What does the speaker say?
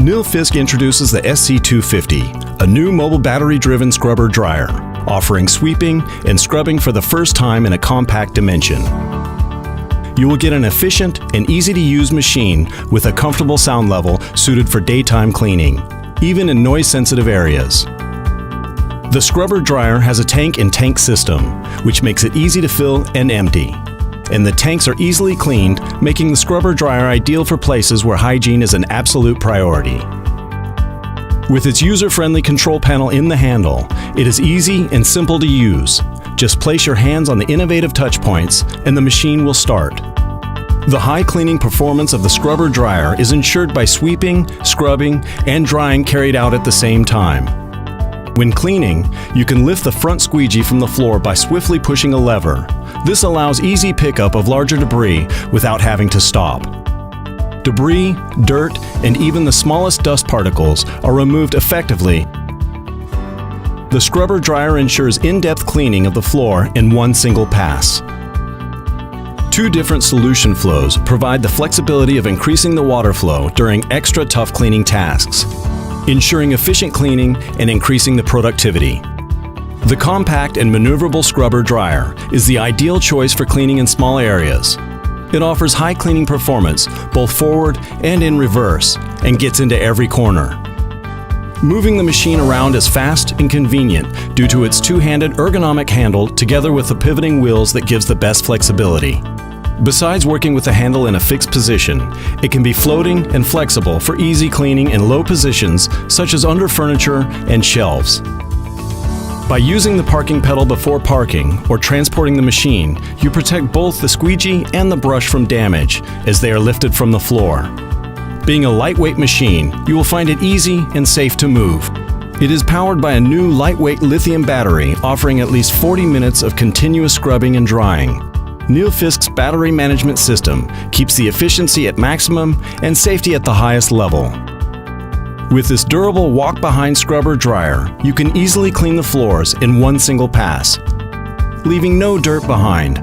Fisk introduces the SC250, a new mobile battery-driven scrubber dryer, offering sweeping and scrubbing for the first time in a compact dimension. You will get an efficient and easy-to-use machine with a comfortable sound level suited for daytime cleaning, even in noise-sensitive areas. The scrubber dryer has a tank and tank system, which makes it easy to fill and empty. And the tanks are easily cleaned, making the scrubber dryer ideal for places where hygiene is an absolute priority. With its user-friendly control panel in the handle, it is easy and simple to use. Just place your hands on the innovative touch points and the machine will start. The high cleaning performance of the scrubber dryer is ensured by sweeping, scrubbing, and drying carried out at the same time. When cleaning, you can lift the front squeegee from the floor by swiftly pushing a lever. This allows easy pickup of larger debris without having to stop. Debris, dirt, and even the smallest dust particles are removed effectively. The scrubber dryer ensures in-depth cleaning of the floor in one single pass. Two different solution flows provide the flexibility of increasing the water flow during extra tough cleaning tasks, ensuring efficient cleaning and increasing the productivity. The compact and maneuverable scrubber dryer is the ideal choice for cleaning in small areas. It offers high cleaning performance both forward and in reverse and gets into every corner. Moving the machine around is fast and convenient due to its two-handed ergonomic handle together with the pivoting wheels that gives the best flexibility. Besides working with the handle in a fixed position, it can be floating and flexible for easy cleaning in low positions such as under furniture and shelves. By using the parking pedal before parking or transporting the machine, you protect both the squeegee and the brush from damage as they are lifted from the floor. Being a lightweight machine, you will find it easy and safe to move. It is powered by a new lightweight lithium battery offering at least 40 minutes of continuous scrubbing and drying. Fisk's battery management system keeps the efficiency at maximum and safety at the highest level. With this durable walk-behind scrubber dryer, you can easily clean the floors in one single pass, leaving no dirt behind.